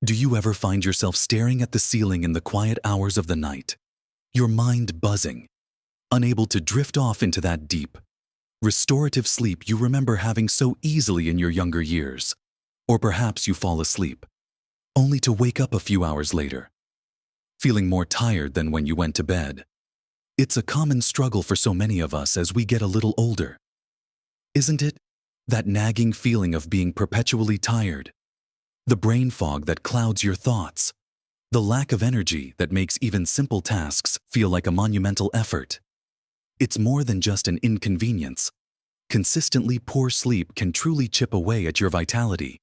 Do you ever find yourself staring at the ceiling in the quiet hours of the night, your mind buzzing, unable to drift off into that deep, restorative sleep you remember having so easily in your younger years? Or perhaps you fall asleep, only to wake up a few hours later, feeling more tired than when you went to bed. It's a common struggle for so many of us as we get a little older. Isn't it? That nagging feeling of being perpetually tired, the brain fog that clouds your thoughts, the lack of energy that makes even simple tasks feel like a monumental effort. It's more than just an inconvenience. Consistently poor sleep can truly chip away at your vitality,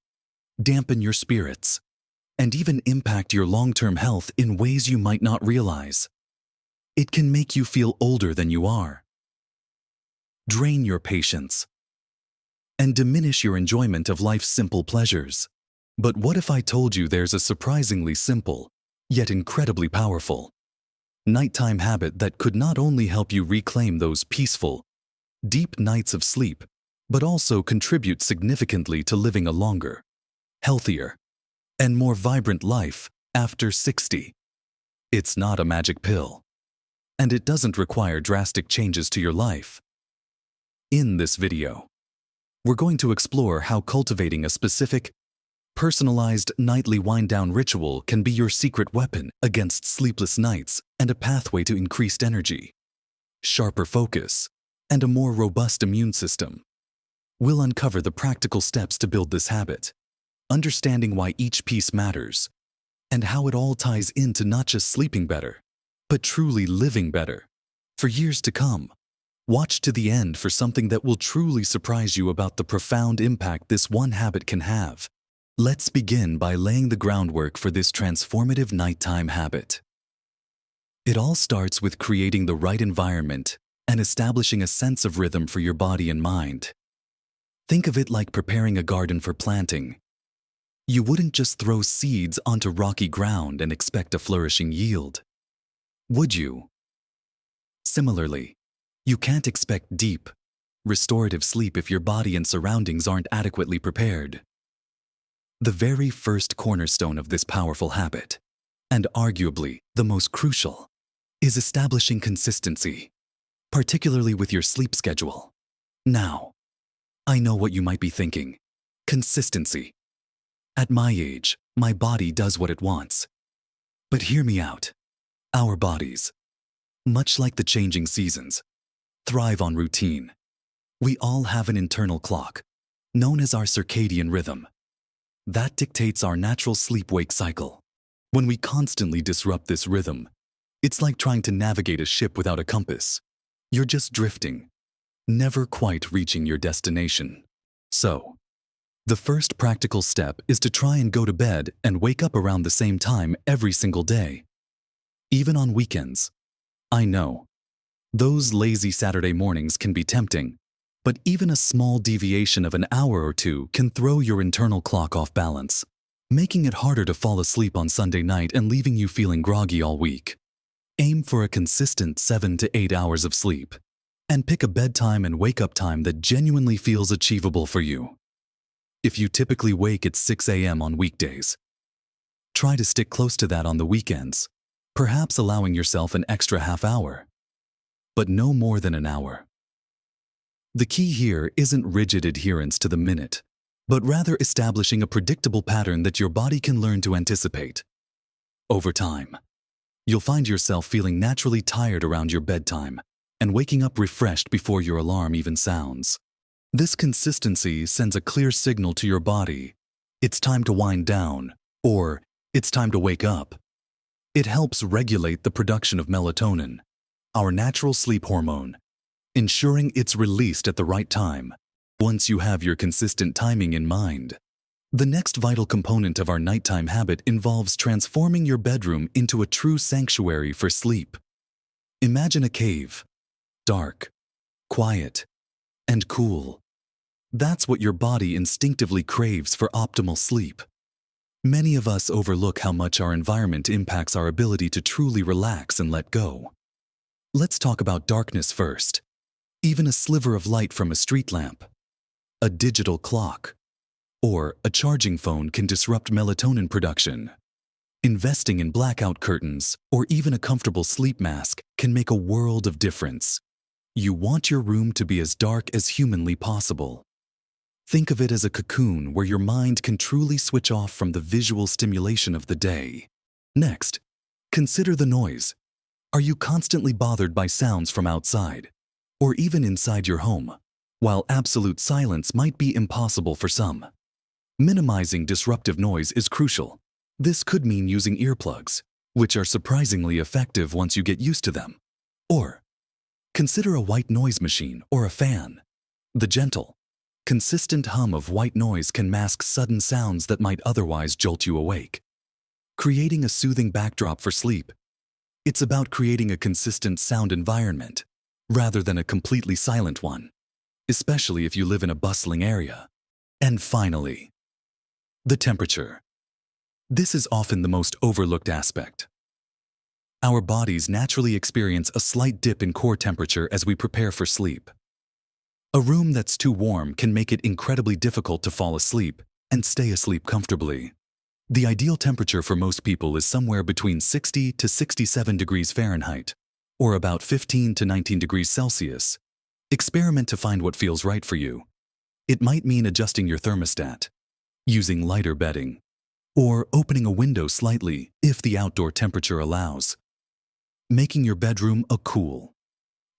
dampen your spirits, and even impact your long-term health in ways you might not realize. It can make you feel older than you are, drain your patience, and diminish your enjoyment of life's simple pleasures. But what if I told you there's a surprisingly simple, yet incredibly powerful, nighttime habit that could not only help you reclaim those peaceful, deep nights of sleep, but also contribute significantly to living a longer, healthier, and more vibrant life after 60? It's not a magic pill, and it doesn't require drastic changes to your life. In this video, we're going to explore how cultivating a specific, personalized nightly wind-down ritual can be your secret weapon against sleepless nights and a pathway to increased energy, sharper focus, and a more robust immune system. We'll uncover the practical steps to build this habit, understanding why each piece matters, and how it all ties into not just sleeping better, but truly living better for years to come. Watch to the end for something that will truly surprise you about the profound impact this one habit can have. Let's begin by laying the groundwork for this transformative nighttime habit. It all starts with creating the right environment and establishing a sense of rhythm for your body and mind. Think of it like preparing a garden for planting. You wouldn't just throw seeds onto rocky ground and expect a flourishing yield, would you? Similarly, you can't expect deep, restorative sleep if your body and surroundings aren't adequately prepared. The very first cornerstone of this powerful habit, and arguably the most crucial, is establishing consistency, particularly with your sleep schedule. Now, I know what you might be thinking. Consistency. At my age, my body does what it wants. But hear me out. Our bodies, much like the changing seasons, thrive on routine. We all have an internal clock, known as our circadian rhythm. That dictates our natural sleep-wake cycle. When we constantly disrupt this rhythm, it's like trying to navigate a ship without a compass. You're just drifting, never quite reaching your destination. So, the first practical step is to try and go to bed and wake up around the same time every single day. Even on weekends. I know, those lazy Saturday mornings can be tempting, but even a small deviation of an hour or two can throw your internal clock off balance, making it harder to fall asleep on Sunday night and leaving you feeling groggy all week. Aim for a consistent 7 to 8 hours of sleep, and pick a bedtime and wake-up time that genuinely feels achievable for you. If you typically wake at 6 a.m. on weekdays, try to stick close to that on the weekends, perhaps allowing yourself an extra half hour, but no more than an hour. The key here isn't rigid adherence to the minute, but rather establishing a predictable pattern that your body can learn to anticipate. Over time, you'll find yourself feeling naturally tired around your bedtime and waking up refreshed before your alarm even sounds. This consistency sends a clear signal to your body. It's time to wind down, or it's time to wake up. It helps regulate the production of melatonin, our natural sleep hormone, ensuring it's released at the right time. Once you have your consistent timing in mind, the next vital component of our nighttime habit involves transforming your bedroom into a true sanctuary for sleep. Imagine a cave, dark, quiet, and cool. That's what your body instinctively craves for optimal sleep. Many of us overlook how much our environment impacts our ability to truly relax and let go. Let's talk about darkness first. Even a sliver of light from a street lamp, a digital clock, Or a charging phone can disrupt melatonin production. Investing in blackout curtains or even a comfortable sleep mask can make a world of difference. You want your room to be as dark as humanly possible. Think of it as a cocoon where your mind can truly switch off from the visual stimulation of the day. Next, consider the noise. Are you constantly bothered by sounds from outside, or even inside your home? While absolute silence might be impossible for some, minimizing disruptive noise is crucial. This could mean using earplugs, which are surprisingly effective once you get used to them. Or consider a white noise machine or a fan. The gentle, consistent hum of white noise can mask sudden sounds that might otherwise jolt you awake. Creating a soothing backdrop for sleep. It's about creating a consistent sound environment, rather than a completely silent one, especially if you live in a bustling area. And finally, the temperature. This is often the most overlooked aspect. Our bodies naturally experience a slight dip in core temperature as we prepare for sleep. A room that's too warm can make it incredibly difficult to fall asleep and stay asleep comfortably. The ideal temperature for most people is somewhere between 60 to 67 degrees Fahrenheit, or about 15 to 19 degrees Celsius. Experiment to find what feels right for you. It might mean adjusting your thermostat, using lighter bedding, or opening a window slightly if the outdoor temperature allows. Making your bedroom a cool,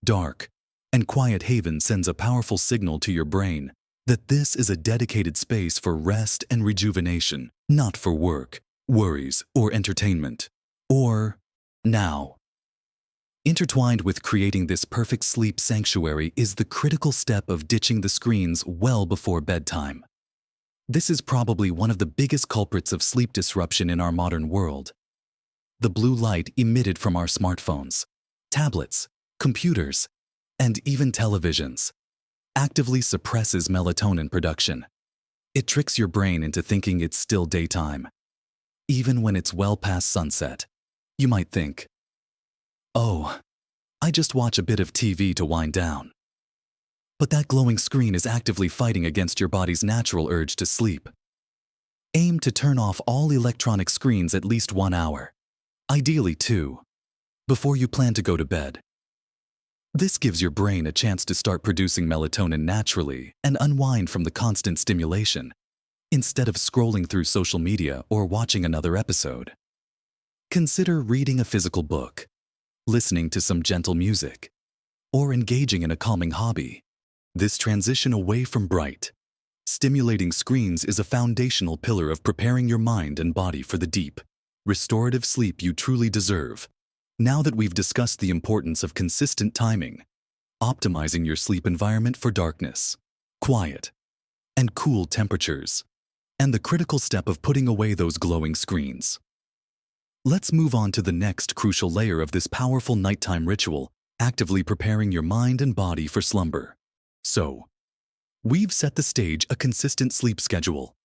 dark, and quiet haven sends a powerful signal to your brain that this is a dedicated space for rest and rejuvenation, not for work, worries, or entertainment. Or now. Intertwined with creating this perfect sleep sanctuary is the critical step of ditching the screens well before bedtime. This is probably one of the biggest culprits of sleep disruption in our modern world. The blue light emitted from our smartphones, tablets, computers, and even televisions actively suppresses melatonin production. It tricks your brain into thinking it's still daytime. Even when it's well past sunset, you might think, "Oh, I just watch a bit of TV to wind down." But that glowing screen is actively fighting against your body's natural urge to sleep. Aim to turn off all electronic screens at least 1 hour, ideally 2, before you plan to go to bed. This gives your brain a chance to start producing melatonin naturally and unwind from the constant stimulation, instead of scrolling through social media or watching another episode. Consider reading a physical book, listening to some gentle music, or engaging in a calming hobby. This transition away from bright, stimulating screens is a foundational pillar of preparing your mind and body for the deep, restorative sleep you truly deserve. Now that we've discussed the importance of consistent timing, optimizing your sleep environment for darkness, quiet, and cool temperatures, and the critical step of putting away those glowing screens, let's move on to the next crucial layer of this powerful nighttime ritual, actively preparing your mind and body for slumber. So, we've set the stage: a consistent sleep schedule,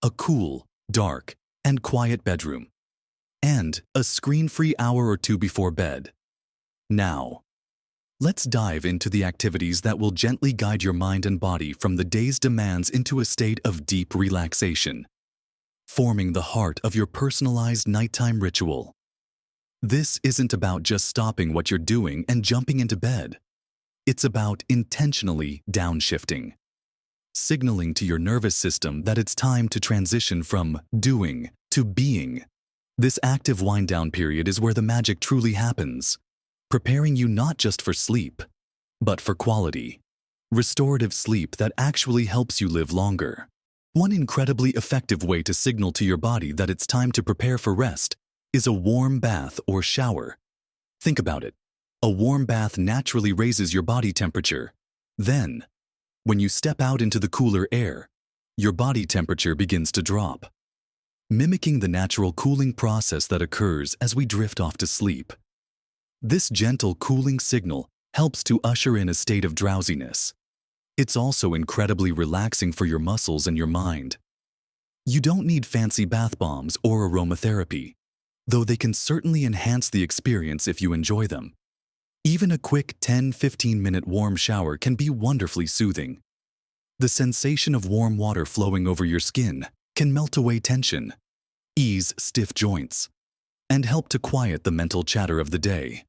a cool, dark, and quiet bedroom, and a screen-free hour or two before bed. Now, let's dive into the activities that will gently guide your mind and body from the day's demands into a state of deep relaxation, forming the heart of your personalized nighttime ritual. This isn't about just stopping what you're doing and jumping into bed. It's about intentionally downshifting, signaling to your nervous system that it's time to transition from doing to being. This active wind-down period is where the magic truly happens, preparing you not just for sleep, but for quality, restorative sleep that actually helps you live longer. One incredibly effective way to signal to your body that it's time to prepare for rest is a warm bath or shower. Think about it. A warm bath naturally raises your body temperature. Then, when you step out into the cooler air, your body temperature begins to drop, mimicking the natural cooling process that occurs as we drift off to sleep. This gentle cooling signal helps to usher in a state of drowsiness. It's also incredibly relaxing for your muscles and your mind. You don't need fancy bath bombs or aromatherapy, though they can certainly enhance the experience if you enjoy them. Even a quick 10-15-minute warm shower can be wonderfully soothing. The sensation of warm water flowing over your skin can melt away tension, ease stiff joints, and help to quiet the mental chatter of the day.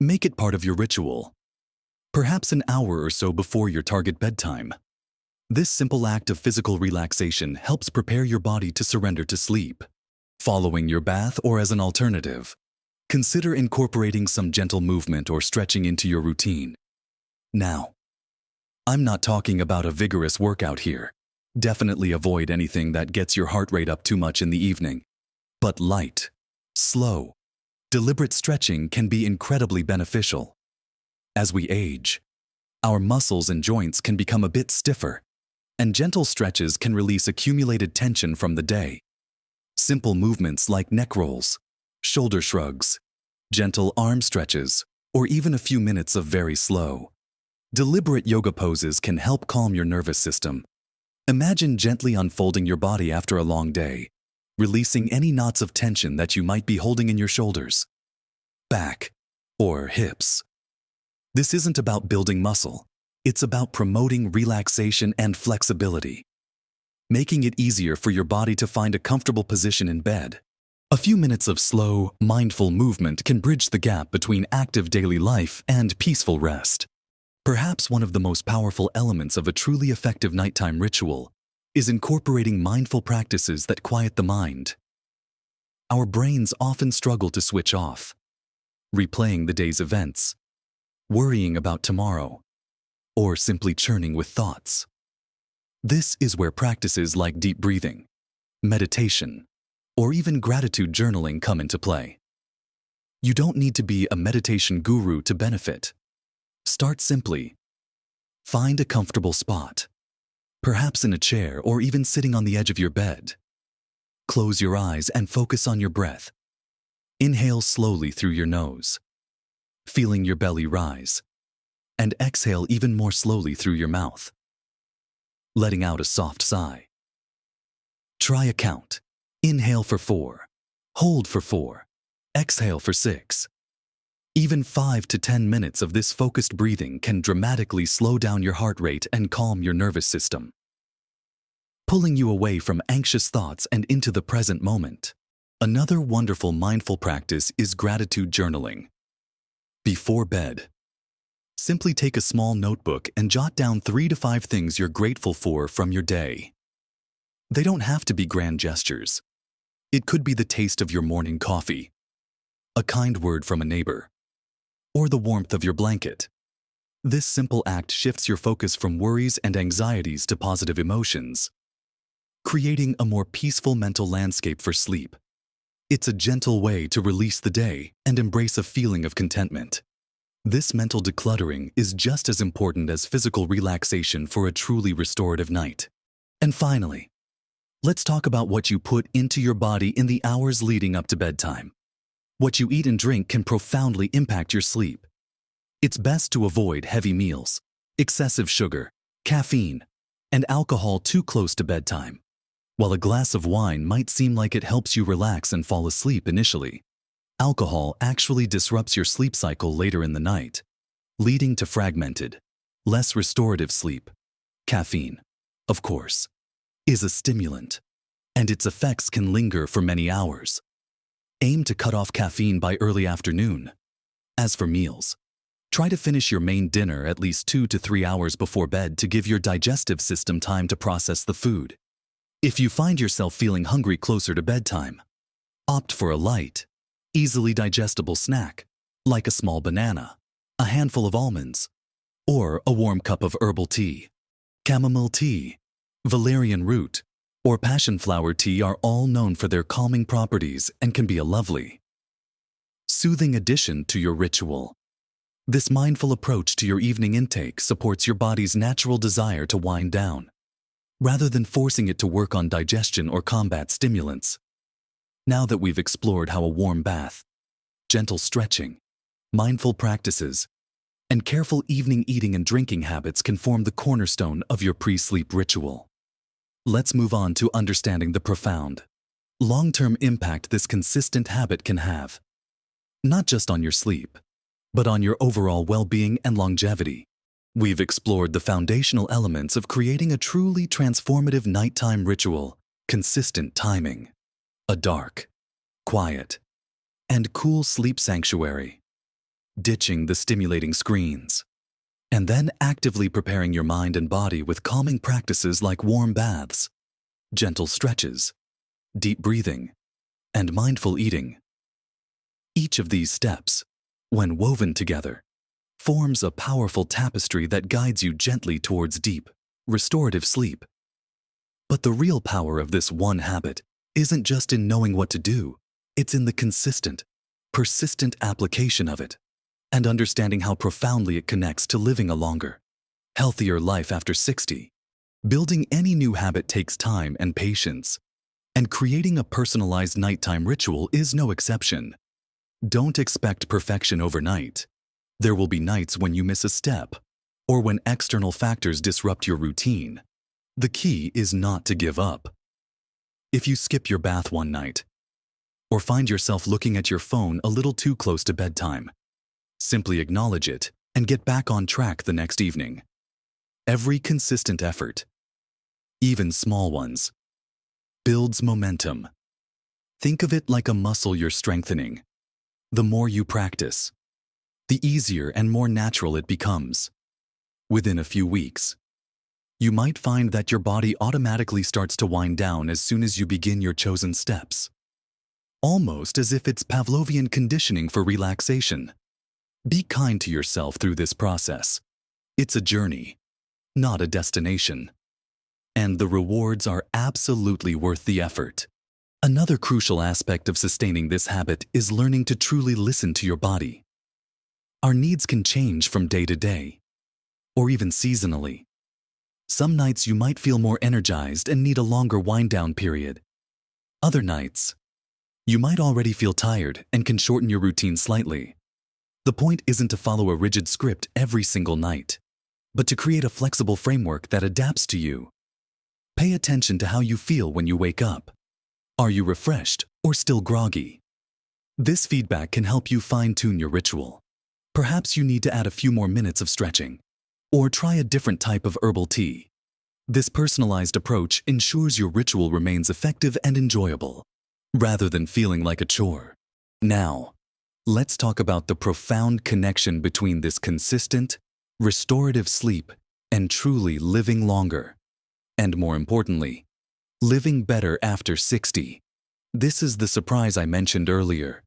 Make it part of your ritual, perhaps an hour or so before your target bedtime. This simple act of physical relaxation helps prepare your body to surrender to sleep. Following your bath, or as an alternative, consider incorporating some gentle movement or stretching into your routine. Now, I'm not talking about a vigorous workout here. Definitely avoid anything that gets your heart rate up too much in the evening. But light, slow, deliberate stretching can be incredibly beneficial. As we age, our muscles and joints can become a bit stiffer, and gentle stretches can release accumulated tension from the day. Simple movements like neck rolls, shoulder shrugs, gentle arm stretches, or even a few minutes of very slow, deliberate yoga poses can help calm your nervous system. Imagine gently unfolding your body after a long day, releasing any knots of tension that you might be holding in your shoulders, back, or hips. This isn't about building muscle. It's about promoting relaxation and flexibility, making it easier for your body to find a comfortable position in bed. A few minutes of slow, mindful movement can bridge the gap between active daily life and peaceful rest. Perhaps one of the most powerful elements of a truly effective nighttime ritual is incorporating mindful practices that quiet the mind. Our brains often struggle to switch off, replaying the day's events, worrying about tomorrow, or simply churning with thoughts. This is where practices like deep breathing, meditation, or even gratitude journaling come into play. You don't need to be a meditation guru to benefit. Start simply. Find a comfortable spot, perhaps in a chair or even sitting on the edge of your bed. Close your eyes and focus on your breath. Inhale slowly through your nose, feeling your belly rise, and exhale even more slowly through your mouth, letting out a soft sigh. Try a count. Inhale for 4, hold for 4, exhale for 6. Even 5 to 10 minutes of this focused breathing can dramatically slow down your heart rate and calm your nervous system, pulling you away from anxious thoughts and into the present moment. Another wonderful mindful practice is gratitude journaling. Before bed, simply take a small notebook and jot down 3 to 5 things you're grateful for from your day. They don't have to be grand gestures. It could be the taste of your morning coffee, a kind word from a neighbor, or the warmth of your blanket. This simple act shifts your focus from worries and anxieties to positive emotions, creating a more peaceful mental landscape for sleep. It's a gentle way to release the day and embrace a feeling of contentment. This mental decluttering is just as important as physical relaxation for a truly restorative night. And finally, let's talk about what you put into your body in the hours leading up to bedtime. What you eat and drink can profoundly impact your sleep. It's best to avoid heavy meals, excessive sugar, caffeine, and alcohol too close to bedtime. While a glass of wine might seem like it helps you relax and fall asleep initially, alcohol actually disrupts your sleep cycle later in the night, leading to fragmented, less restorative sleep. Caffeine, of course, is a stimulant, and its effects can linger for many hours. Aim to cut off caffeine by early afternoon. As for meals, try to finish your main dinner at least 2 to 3 hours before bed to give your digestive system time to process the food. If you find yourself feeling hungry closer to bedtime, opt for a light, easily digestible snack, like a small banana, a handful of almonds, or a warm cup of herbal tea. Chamomile tea, valerian root, or passion flower tea are all known for their calming properties and can be a lovely, soothing addition to your ritual. This mindful approach to your evening intake supports your body's natural desire to wind down, rather than forcing it to work on digestion or combat stimulants. Now that we've explored how a warm bath, gentle stretching, mindful practices, and careful evening eating and drinking habits can form the cornerstone of your pre-sleep ritual, let's move on to understanding the profound, long-term impact this consistent habit can have, not just on your sleep, but on your overall well-being and longevity. We've explored the foundational elements of creating a truly transformative nighttime ritual: consistent timing, a dark, quiet, and cool sleep sanctuary, ditching the stimulating screens, and then actively preparing your mind and body with calming practices like warm baths, gentle stretches, deep breathing, and mindful eating. Each of these steps, when woven together, forms a powerful tapestry that guides you gently towards deep, restorative sleep. But the real power of this one habit isn't just in knowing what to do, it's in the consistent, persistent application of it, and understanding how profoundly it connects to living a longer, healthier life after 60. Building any new habit takes time and patience, and creating a personalized nighttime ritual is no exception. Don't expect perfection overnight. There will be nights when you miss a step, or when external factors disrupt your routine. The key is not to give up. If you skip your bath one night, or find yourself looking at your phone a little too close to bedtime, simply acknowledge it and get back on track the next evening. Every consistent effort, even small ones, builds momentum. Think of it like a muscle you're strengthening. The more you practice, the easier and more natural it becomes. Within a few weeks, you might find that your body automatically starts to wind down as soon as you begin your chosen steps, almost as if it's Pavlovian conditioning for relaxation. Be kind to yourself through this process. It's a journey, not a destination. And the rewards are absolutely worth the effort. Another crucial aspect of sustaining this habit is learning to truly listen to your body. Our needs can change from day to day, or even seasonally. Some nights you might feel more energized and need a longer wind-down period. Other nights, you might already feel tired and can shorten your routine slightly. The point isn't to follow a rigid script every single night, but to create a flexible framework that adapts to you. Pay attention to how you feel when you wake up. Are you refreshed or still groggy? This feedback can help you fine-tune your ritual. Perhaps you need to add a few more minutes of stretching, or try a different type of herbal tea. This personalized approach ensures your ritual remains effective and enjoyable, rather than feeling like a chore. Now, let's talk about the profound connection between this consistent, restorative sleep and truly living longer. And more importantly, living better after 60. This is the surprise I mentioned earlier.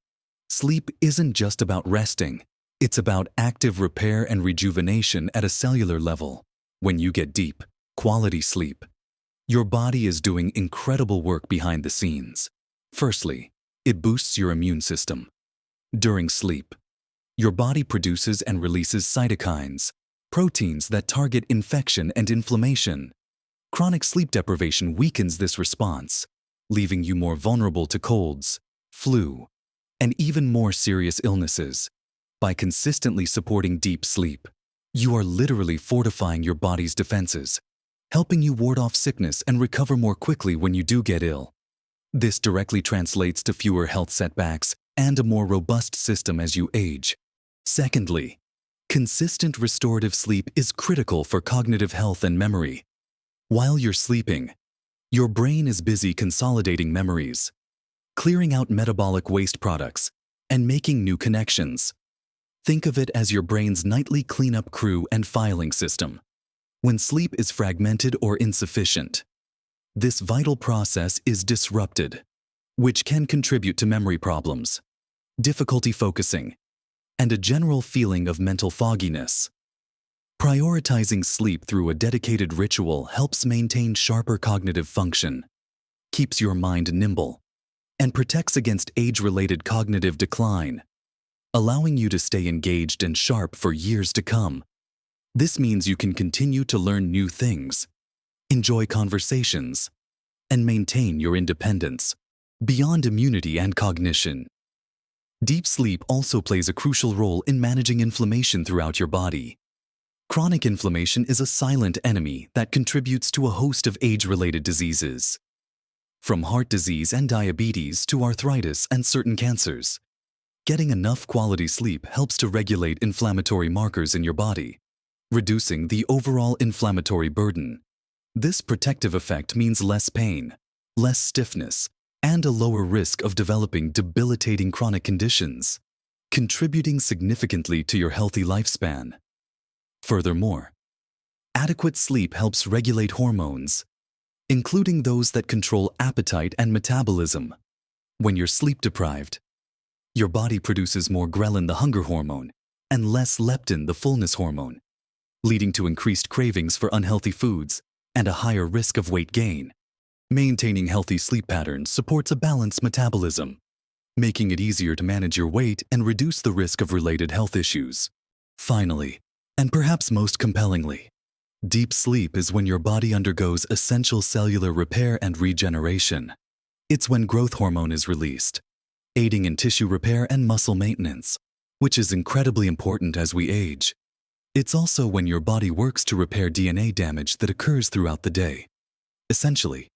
Sleep isn't just about resting. It's about active repair and rejuvenation at a cellular level. When you get deep, quality sleep, your body is doing incredible work behind the scenes. Firstly, it boosts your immune system. During sleep, your body produces and releases cytokines, proteins that target infection and inflammation. Chronic sleep deprivation weakens this response, leaving you more vulnerable to colds, flu, and even more serious illnesses. By consistently supporting deep sleep, you are literally fortifying your body's defenses, helping you ward off sickness and recover more quickly when you do get ill. This directly translates to fewer health setbacks and a more robust system as you age. Secondly, consistent restorative sleep is critical for cognitive health and memory. While you're sleeping, your brain is busy consolidating memories, clearing out metabolic waste products, and making new connections. Think of it as your brain's nightly cleanup crew and filing system. When sleep is fragmented or insufficient, this vital process is disrupted, which can contribute to memory problems, difficulty focusing, and a general feeling of mental fogginess. Prioritizing sleep through a dedicated ritual helps maintain sharper cognitive function, keeps your mind nimble, and protects against age-related cognitive decline, allowing you to stay engaged and sharp for years to come. This means you can continue to learn new things, enjoy conversations, and maintain your independence beyond immunity and cognition. Deep sleep also plays a crucial role in managing inflammation throughout your body. Chronic inflammation is a silent enemy that contributes to a host of age-related diseases, from heart disease and diabetes to arthritis and certain cancers. Getting enough quality sleep helps to regulate inflammatory markers in your body, reducing the overall inflammatory burden. This protective effect means less pain, less stiffness, and a lower risk of developing debilitating chronic conditions, contributing significantly to your healthy lifespan. Furthermore, adequate sleep helps regulate hormones, including those that control appetite and metabolism. When you're sleep-deprived, your body produces more ghrelin, the hunger hormone, and less leptin, the fullness hormone, leading to increased cravings for unhealthy foods and a higher risk of weight gain. Maintaining healthy sleep patterns supports a balanced metabolism, making it easier to manage your weight and reduce the risk of related health issues. Finally, and perhaps most compellingly, deep sleep is when your body undergoes essential cellular repair and regeneration. It's when growth hormone is released, aiding in tissue repair and muscle maintenance, which is incredibly important as we age. It's also when your body works to repair DNA damage that occurs throughout the day. Essentially,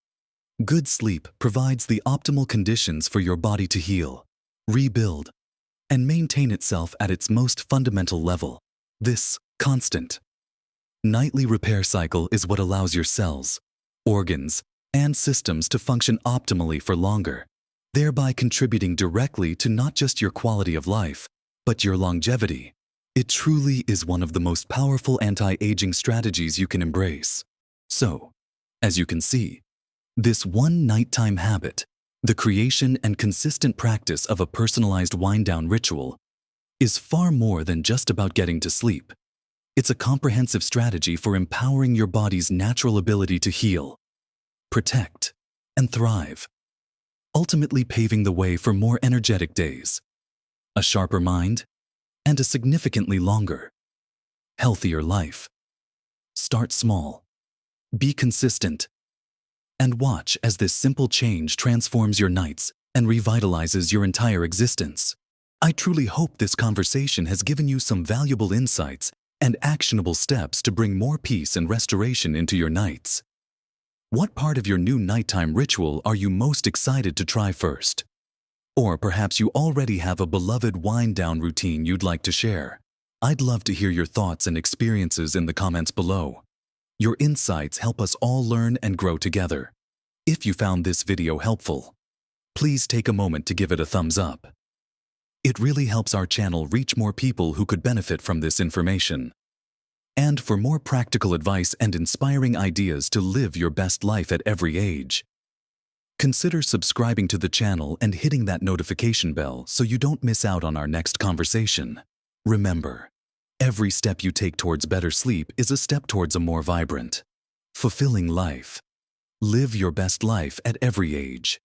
good sleep provides the optimal conditions for your body to heal, rebuild, and maintain itself at its most fundamental level. This constant, nightly repair cycle is what allows your cells, organs, and systems to function optimally for longer, thereby contributing directly to not just your quality of life, but your longevity. It truly is one of the most powerful anti-aging strategies you can embrace. So, as you can see, this one nighttime habit, the creation and consistent practice of a personalized wind-down ritual, is far more than just about getting to sleep. It's a comprehensive strategy for empowering your body's natural ability to heal, protect, and thrive, ultimately paving the way for more energetic days, a sharper mind, and a significantly longer, healthier life. Start small, be consistent, and watch as this simple change transforms your nights and revitalizes your entire existence. I truly hope this conversation has given you some valuable insights and actionable steps to bring more peace and restoration into your nights. What part of your new nighttime ritual are you most excited to try first? Or perhaps you already have a beloved wind-down routine you'd like to share. I'd love to hear your thoughts and experiences in the comments below. Your insights help us all learn and grow together. If you found this video helpful, please take a moment to give it a thumbs up. It really helps our channel reach more people who could benefit from this information. And for more practical advice and inspiring ideas to live your best life at every age, consider subscribing to the channel and hitting that notification bell so you don't miss out on our next conversation. Remember, every step you take towards better sleep is a step towards a more vibrant, fulfilling life. Live your best life at every age.